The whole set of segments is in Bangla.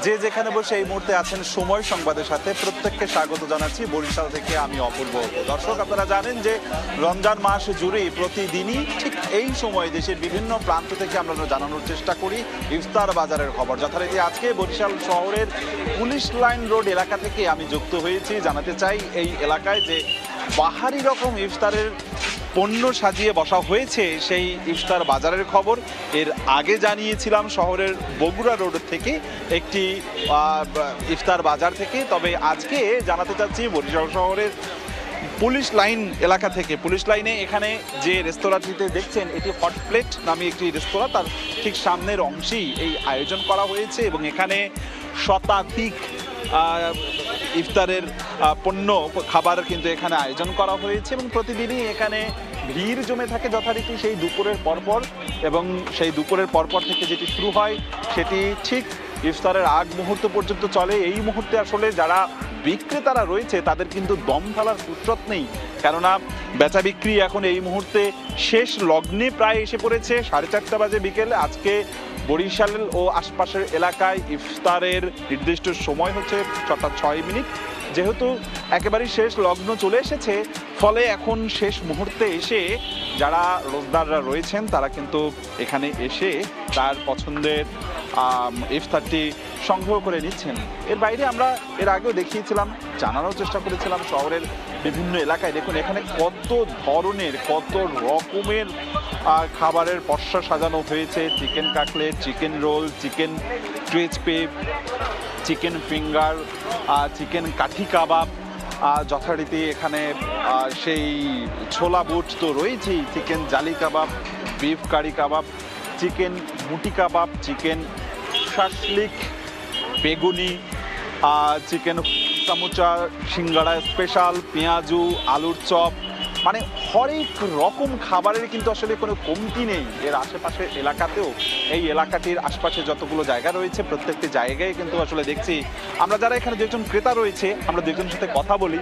যে যেখানে বসে এই মুহূর্তে আছেন সময় সংবাদের সাথে প্রত্যেককে স্বাগত জানাচ্ছি বরিশাল থেকে আমি অপূর্ব। দর্শক, আপনারা জানেন যে রমজান মাস জুড়েই প্রতিদিনই ঠিক এই সময় দেশের বিভিন্ন প্রান্ত থেকে আমরা জানানোর চেষ্টা করি ইফতার বাজারের খবর। যথারীতি আজকে বরিশাল শহরের পুলিশ লাইন রোড এলাকা থেকে আমি যুক্ত হয়েছি। জানাতে চাই এই এলাকায় যে বাহারি রকম ইফতারের পণ্য সাজিয়ে বসা হয়েছে সেই ইফতার বাজারের খবর এর আগে জানিয়েছিলাম শহরের বগুড়া রোড থেকে একটি ইফতার বাজার থেকে। তবে আজকে জানাতে চাচ্ছি বরিশাল শহরের পুলিশ লাইন এলাকা থেকে। পুলিশ লাইনে এখানে যে রেস্তোরাঁটিতে দেখছেন এটি হট প্লেট নামে একটি রেস্তোরাঁ, তার ঠিক সামনের অংশেই এই আয়োজন করা হয়েছে এবং এখানে শতাধিক ইফতারের পণ্য খাবার কিন্তু এখানে আয়োজন করা হয়েছে এবং প্রতিদিনই এখানে ভিড় জমে থাকে যথারীতি সেই দুপুরের পরপর, এবং সেই দুপুরের পরপর থেকে যেটি শুরু হয় সেটি ঠিক ইফতারের আগ মুহূর্ত পর্যন্ত চলে। এই মুহূর্তে আসলে যারা বিক্রেতারা রয়েছে তাদের কিন্তু দম ফেলার ফুরসত নেই, কেননা বেচা বিক্রি এখন এই মুহূর্তে শেষ লগ্নে প্রায় এসে পড়েছে। 4:30 বাজে বিকেলে আজকে বরিশাল ও আশপাশের এলাকায় ইফতারের নির্দিষ্ট সময় হচ্ছে 6:06। যেহেতু একেবারেই শেষ লগ্ন চলে এসেছে, ফলে এখন শেষ মুহূর্তে এসে যারা রোজদাররা রয়েছেন তারা কিন্তু এখানে এসে তার পছন্দের ইফতারটি সংগ্রহ করে নিচ্ছেন। এর বাইরে আমরা এর আগেও দেখিয়েছিলাম, জানানোর চেষ্টা করেছিলাম শহরের বিভিন্ন এলাকায় দেখুন এখানে কত ধরনের কত রকমের খাবারের পসরা সাজানো হয়েছে। Chicken cutlet, chicken roll, chicken crispy, chicken finger, chicken কাঠি কাবাব, যথারীতি এখানে সেই ছোলা বুট তো রয়েছেই, চিকেন জালি কাবাব, বিফ কারি কাবাব, চিকেন মুটি কাবাব, চিকেন শাসলিক, বেগুনি, চিকেন সামুচা, সিঙ্গাড়া স্পেশাল, পেঁয়াজু, আলুর চপ, মানে হরেক রকম খাবারের কিন্তু আসলে কোনো কমতি নেই। এর আশেপাশে এলাকাতেও, এই এলাকাটির আশপাশে যতগুলো জায়গা রয়েছে প্রত্যেকটি জায়গায় কিন্তু আসলে দেখছি আমরা যারা এখানে দুজন ক্রেতা রয়েছে আমরা দুজনের সাথে কথা বলি।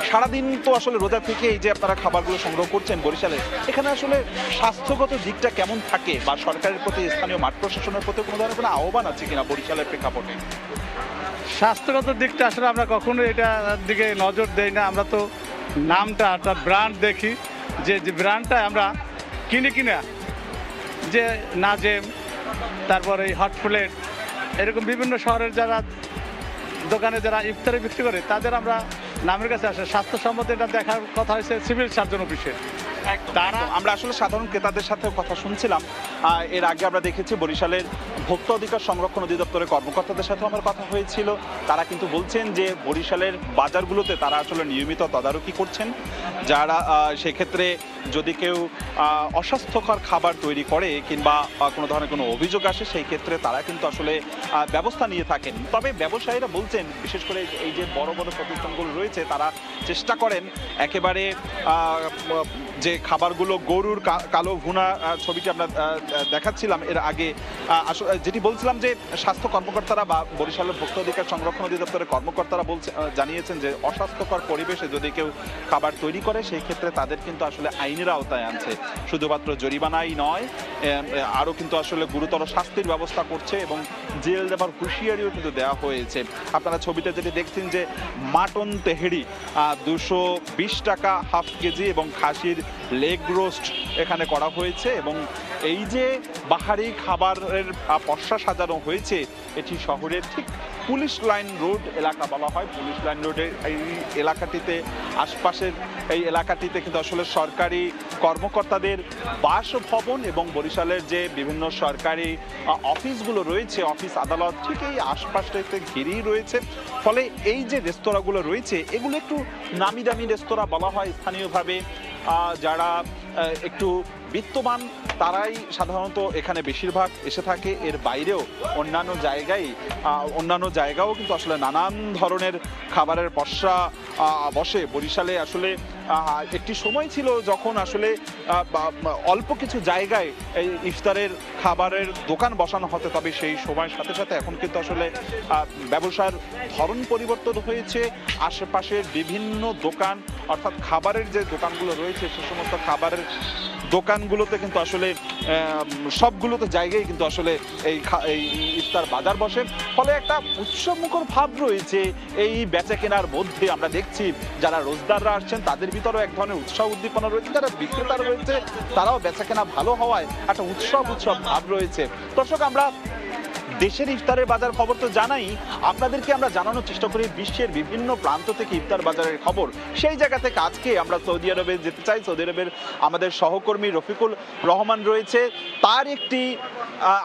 সারাদিন তো আসলে রোজা থেকে এই যে আপনারা খাবারগুলো সংগ্রহ করছেন বরিশালে, এখানে আসলে স্বাস্থ্যগত দিকটা কেমন থাকে বা সরকারের প্রতি স্থানীয় মাঠ প্রশাসনের প্রতি কোনো ধরনের কোনো আহ্বান আছে কিনা বরিশালের প্রেক্ষাপটে? স্বাস্থ্যগত দিকটা আসলে আমরা কখনো এটার দিকে নজর দেই না। আমরা তো নামটা অর্থাৎ ব্র্যান্ড দেখি, যে ব্র্যান্ডটা আমরা কিনে যে নাজেম, তারপরে এই হট প্লেট, এরকম বিভিন্ন শহরের যারা দোকানে যারা ইফতারি বিক্রি করে তাদের আমরা নামের কাছে আসে। স্বাস্থ্যসম্মত এটা দেখার কথা হয়েছে সিভিল সার্জন অফিসে। তারা আমরা আসলে সাধারণ ক্রেতাদের সাথে কথা শুনছিলাম। এর আগে আমরা দেখেছি বরিশালের ভোক্তা অধিকার সংরক্ষণ অধিদপ্তরের কর্মকর্তাদের সাথেও আমার কথা হয়েছিল। তারা কিন্তু বলছেন যে বরিশালের বাজারগুলোতে তারা আসলে নিয়মিত তদারকি করছেন। যারা সেক্ষেত্রে যদি কেউ অস্বাস্থ্যকর খাবার তৈরি করে কিংবা কোনো ধরনের কোনো অভিযোগ আসে সেই ক্ষেত্রে তারা কিন্তু আসলে ব্যবস্থা নিয়ে থাকেন। তবে ব্যবসায়ীরা বলছেন, বিশেষ করে এই যে বড় বড় প্রতিষ্ঠানগুলো রয়েছে তারা চেষ্টা করেন একেবারে যে খাবারগুলো গরুর কালো ভুনা ছবিটি আমরা দেখাচ্ছিলাম এর আগে, যেটি বলছিলাম যে স্বাস্থ্য কর্মকর্তারা বা বরিশালের ভোক্তা অধিকার সংরক্ষণ অধিদপ্তরের কর্মকর্তারা জানিয়েছেন যে অস্বাস্থ্যকর পরিবেশে যদি কেউ খাবার তৈরি করে সেই ক্ষেত্রে তাদের কিন্তু আসলে আইনের আওতায় আনছে। শুধুমাত্র জরিমানাই নয়, আরও কিন্তু আসলে গুরুতর শাস্তির ব্যবস্থা করছে এবং জেল দেবার হুঁশিয়ারিও কিন্তু দেওয়া হয়েছে। আপনারা ছবিতে যেটি দেখছেন যে মাটন তেহেরি 220 টাকা হাফ কেজি এবং খাসির লেগ রোস্ট এখানে করা হয়েছে। এবং এই যে বাহারি খাবারের পসরা সাজানো হয়েছে এটি শহরের ঠিক পুলিশ লাইন রোড এলাকা বলা হয়। পুলিশ লাইন রোডের এই এলাকাটিতে আশপাশের এই এলাকাটিতে কিন্তু আসলে সরকারি কর্মকর্তাদের বাসভবন এবং বরিশালের যে বিভিন্ন সরকারি অফিসগুলো রয়েছে, অফিস আদালত ঠিক এই আশপাশটাতে ঘিরেই রয়েছে। ফলে এই যে রেস্তোরাঁগুলো রয়েছে এগুলো একটু নামি দামি রেস্তোরাঁ বলা হয় স্থানীয়ভাবে। যারা একটু বিত্তবান তারাই সাধারণত এখানে বেশিরভাগ এসে থাকে। এর বাইরেও অন্যান্য জায়গাও কিন্তু আসলে নানান ধরনের খাবারের পসরা বসে। বরিশালে আসলে একটি সময় ছিল যখন আসলে অল্প কিছু জায়গায় এই ইফতারের খাবারের দোকান বসানো হতো, তবে সেই সময়ের সাথে সাথে এখন কিন্তু আসলে ব্যবসার ধরন পরিবর্তন হয়েছে। আশেপাশের বিভিন্ন দোকান অর্থাৎ খাবারের যে দোকানগুলো রয়েছে সে সমস্ত খাবারের দোকানগুলোতে কিন্তু আসলে সবগুলোতে জায়গায় কিন্তু আসলে এই ইফতার বাজার বসে, ফলে একটা উৎসবমুখর ভাব রয়েছে এই বেচা কেনার মধ্যে। আমরা দেখছি যারা রোজদাররা আসছেন তাদের ভিতরেও এক ধরনের উৎসাহ উদ্দীপনা রয়েছে, যারা বিক্রেতারা রয়েছে তারাও বেচা কেনা ভালো হওয়ায় একটা উৎসব ভাব রয়েছে। দর্শক, আমরা দেশের ইফতারের বাজার খবর তো জানাই, আপনাদেরকে আমরা জানানোর চেষ্টা করি বিশ্বের বিভিন্ন প্রান্ত থেকে ইফতার বাজারের খবর। সেই জায়গা থেকে আজকে আমরা সৌদি আরবে যেতে চাই। সৌদি আরবের আমাদের সহকর্মী রফিকুল রহমান রয়েছে, তার একটি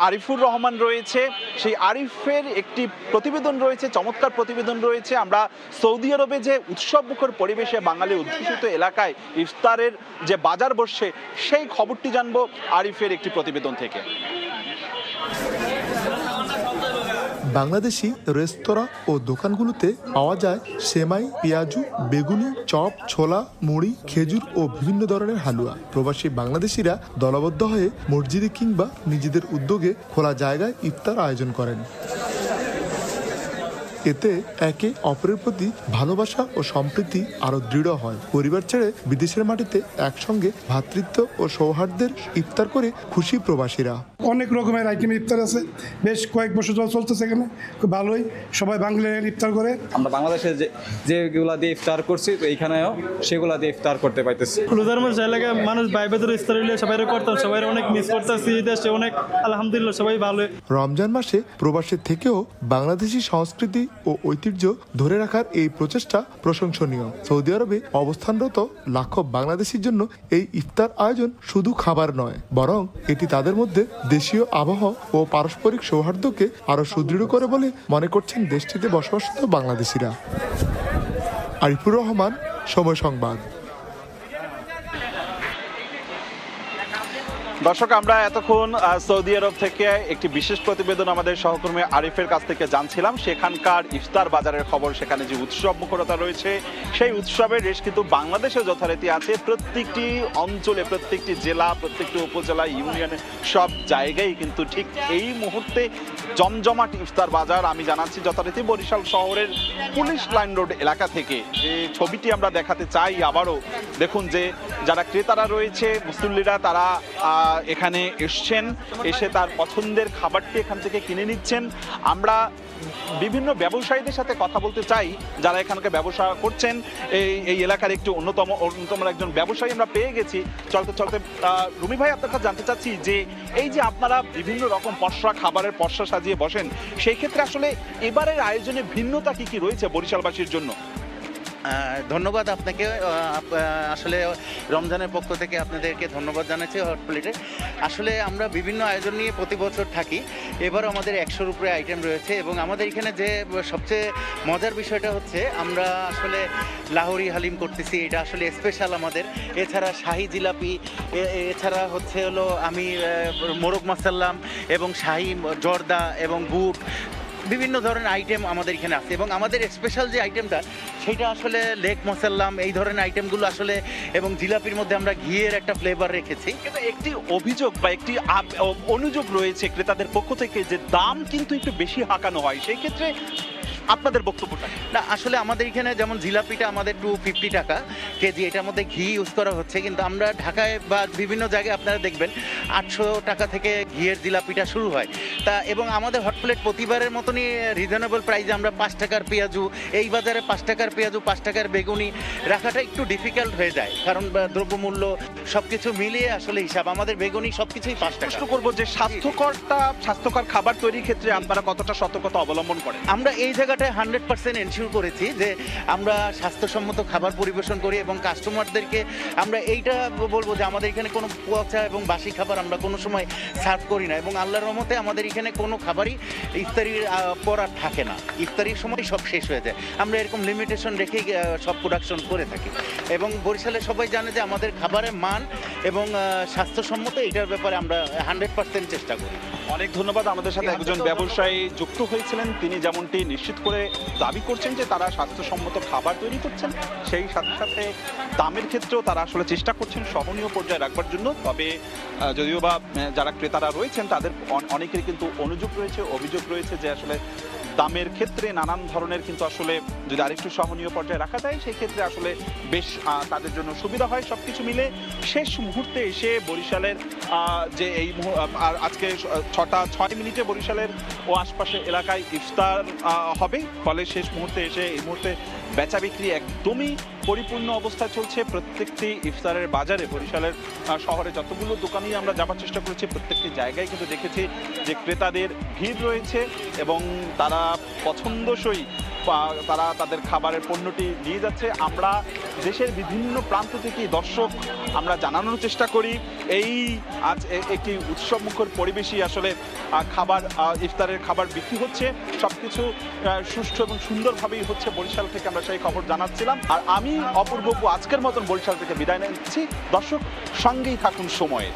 আরিফুর রহমান রয়েছে, সেই আরিফের একটি প্রতিবেদন রয়েছে, চমৎকার প্রতিবেদন রয়েছে। আমরা সৌদি আরবে যে উৎসবমুখর পরিবেশে বাঙালি অধ্যুষিত এলাকায় ইফতারের যে বাজার বসছে সেই খবরটি জানবো আরিফের একটি প্রতিবেদন থেকে। বাংলাদেশি রেস্তোরাঁ ও দোকানগুলোতে পাওয়া যায় সেমাই, পেঁয়াজু, বেগুনি, চপ, ছোলা, মুড়ি, খেজুর ও বিভিন্ন ধরনের হালুয়া। প্রবাসী বাংলাদেশিরা দলবদ্ধ হয়ে মসজিদে কিংবা নিজেদের উদ্যোগে খোলা জায়গায় ইফতার আয়োজন করেন। এতে একে অপরের প্রতি ভালোবাসা ও সম্প্রীতি আরো দৃঢ় হয়। পরিবার ছেড়ে বিদেশের মাটিতে একসঙ্গে ভ্রাতৃত্ব ও সৌহার্দ্যের ইফতার করে খুশি প্রবাসীরা। অনেক রকমের আইটেম ইফতার আছে, বেশ কয়েক বছর ধরে চলতেছে এখানে, খুব ভালোই সবাই বাঙালিরা ইফতার করে। আমরা বাংলাদেশে যেগুলা দিয়ে ইফতার করছি তো এইখানেও সেগুলা দিয়ে ইফতার করতে পাইতেছি। রোজার মাস এলাকায় মানুষ ভাই ভেতরে ইফতার হইলে সবাই করতাম, সবাই অনেক মিস করতেছি। দেশে অনেক আলহামদুলিল্লাহ সবাই ভালো। রমজান মাসে প্রবাসের থেকেও বাংলাদেশি সংস্কৃতি ও ঐতিহ্য ধরে রাখার এই প্রচেষ্টা প্রশংসনীয়। সৌদি আরবে অবস্থানরত লাখো বাংলাদেশির জন্য এই ইফতার আয়োজন শুধু খাবার নয়, বরং এটি তাদের মধ্যে দেশীয় আবহ ও পারস্পরিক সৌহার্দ্যকে আরো সুদৃঢ় করে বলে মনে করছেন দেশটিতে বসবাসরত বাংলাদেশিরা। আরিফুর রহমান, সময় সংবাদ। দর্শক, আমরা এতক্ষণ সৌদি আরব থেকে একটি বিশেষ প্রতিবেদন আমাদের সহকর্মী আরিফের কাছ থেকে জানছিলাম। সেখানকার ইফতার বাজারের খবর, সেখানে যে উৎসব মুখরতা রয়েছে সেই উৎসবের রেশ কিন্তু বাংলাদেশে যথারীতি আছে। প্রত্যেকটি অঞ্চলে, প্রত্যেকটি জেলা, প্রত্যেকটি উপজেলা, ইউনিয়নে সব জায়গায় কিন্তু ঠিক এই মুহূর্তে জমজমাট ইফতার বাজার। আমি জানাচ্ছি যথারীতি বরিশাল শহরের পুলিশ লাইন রোড এলাকা থেকে। যে ছবিটি আমরা দেখাতে চাই আবারও, দেখুন যে যারা ক্রেতারা রয়েছে, মুসল্লিরা, তারা এখানে এসছেন, এসে তার পছন্দের খাবারটি এখান থেকে কিনে নিচ্ছেন। আমরা বিভিন্ন ব্যবসায়ীদের সাথে কথা বলতে চাই যারা এখানকে ব্যবসা করছেন। এই এলাকার একটি অন্যতম একজন ব্যবসায়ী আমরা পেয়ে গেছি। চলতে রুমি ভাই, আপনার কাছে জানতে চাচ্ছি যে এই যে আপনারা বিভিন্ন রকম পসরা, খাবারের পসরা সাজিয়ে বসেন, সেই ক্ষেত্রে আসলে এবারের আয়োজনে ভিন্নতা কি রয়েছে বরিশালবাসীর জন্য? ধন্যবাদ আপনাকে। আসলে রমজানের পক্ষ থেকে আপনাদেরকে ধন্যবাদ জানাচ্ছি হট প্লেটে। আসলে আমরা বিভিন্ন আয়োজন নিয়ে প্রতি বছর থাকি। এবারও আমাদের 100-র উপরে আইটেম রয়েছে এবং আমাদের এখানে যে সবচেয়ে মজার বিষয়টা হচ্ছে আমরা আসলে লাহোরি হালিম করতেছি, এটা আসলে স্পেশাল আমাদের। এছাড়া শাহি জিলাপি, এছাড়া হচ্ছে হলো আমি মোরগ মাসাল্লাম এবং শাহি জর্দা এবং বুট, বিভিন্ন ধরনের আইটেম আমাদের এখানে আছে। এবং আমাদের স্পেশাল যে আইটেমটা সেটা আসলে লেগ মশাল্লাম, এই ধরনের আইটেমগুলো আসলে, এবং জিলাপির মধ্যে আমরা ঘিয়ের একটা ফ্লেভার রেখেছি। কিন্তু একটি অভিযোগ বা একটি অনুযোগ রয়েছে ক্রেতাদের পক্ষ থেকে যে দাম কিন্তু একটু বেশি হাঁকানো হয়, সেই ক্ষেত্রে আপনাদের বক্তব্যটা? না, আসলে আমাদের এখানে যেমন জিলাপিটা আমাদের 250 টাকা কেজি, এটার মধ্যে ঘি ইউজ করা হচ্ছে। কিন্তু আমরা ঢাকায় বা বিভিন্ন জায়গায় আপনারা দেখবেন 800 টাকা থেকে ঘিয়ের জিলাপিটা শুরু হয়। এবং আমাদের হট প্লেট প্রতিবারের মতনই রিজনেবল প্রাইসে আমরা 5 টাকার পেঁয়াজু, এই বাজারে 5 টাকার পেঁয়াজু, 5 টাকার বেগুনি রাখাটা একটু ডিফিকাল্ট হয়ে যায়, কারণ দ্রব্যমূল্য সব কিছু মিলিয়ে আসলে হিসাব আমাদের বেগুনি সব কিছুই 5 টাকা। প্রশ্ন করবো যে স্বাস্থ্যকর খাবার তৈরির ক্ষেত্রে আপনারা কতটা সতর্কতা অবলম্বন করেন? আমরা এই জায়গাটায় 100% এনশিওর করেছি যে আমরা স্বাস্থ্যসম্মত খাবার পরিবেশন করি এবং কাস্টমারদেরকে আমরা এইটা বলবো যে আমাদের এখানে কোনো পচা এবং বাসি খাবার আমরা কোনো সময় সার্ভ করি না। এবং আল্লাহর রহমতে আমাদের এখানে কোনো খাবারই ইফতারির পর আর থাকে না, ইফতারির সময় সব শেষ হয়ে যায়। আমরা এরকম লিমিটেশন রেখেই সব প্রোডাকশন করে থাকি। এবং বরিশালে সবাই জানে যে আমাদের খাবারের মান এবং স্বাস্থ্যসম্মত, এইটার ব্যাপারে আমরা 100% চেষ্টা করি। অনেক ধন্যবাদ। আমাদের সাথে একজন ব্যবসায়ী যুক্ত হয়েছিলেন, তিনি যেমনটি নিশ্চিত করে দাবি করছেন যে তারা স্বাস্থ্যসম্মত খাবার তৈরি করছেন, সেই সাথে সাথে দামের ক্ষেত্রেও তারা আসলে চেষ্টা করছেন সহনীয় পর্যায়ে রাখবার জন্য। তবে যদিও বা যারা ক্রেতারা রয়েছেন তাদের অনেকেরই কিন্তু অনুযোগ রয়েছে, অভিযোগ রয়েছে যে আসলে দামের ক্ষেত্রে নানান ধরনের কিন্তু আসলে যদি আরেকটু সহনীয় পর্যায়ে রাখা যায় সেই ক্ষেত্রে আসলে বেশ তাদের জন্য সুবিধা হয়। সবকিছু মিলে শেষ মুহূর্তে এসে বরিশালের যে এই আজকে 6:06 বরিশালের ও আশপাশের এলাকায় ইফতার হবে, ফলে শেষ মুহূর্তে এসে এই মুহূর্তে বেচা বিক্রি একদমই পরিপূর্ণ অবস্থায় চলছে। প্রত্যেকটি ইফতারের বাজারে বরিশালের শহরে যতগুলো দোকানই আমরা যাবার চেষ্টা করেছি প্রত্যেকটি জায়গায় কিন্তু দেখেছি যে ক্রেতাদের ভিড় রয়েছে এবং তারা পছন্দসই তারা তাদের খাবারের পণ্যটি নিয়ে যাচ্ছে। আমরা দেশের বিভিন্ন প্রান্ত থেকে দর্শক আমরা জানানোর চেষ্টা করি এই আজ একটি উৎসবমুখর পরিবেশই আসলে খাবার ইফতারের খাবার বিক্রি হচ্ছে, সবকিছু সুষ্ঠু এবং সুন্দরভাবেই হচ্ছে। বরিশাল থেকে আমরা সেই খবর জানাচ্ছিলাম। আর আমি অপূর্ব আজকের মতন বরিশাল থেকে বিদায় নিচ্ছি। দর্শক সঙ্গেই থাকুন সময়ে।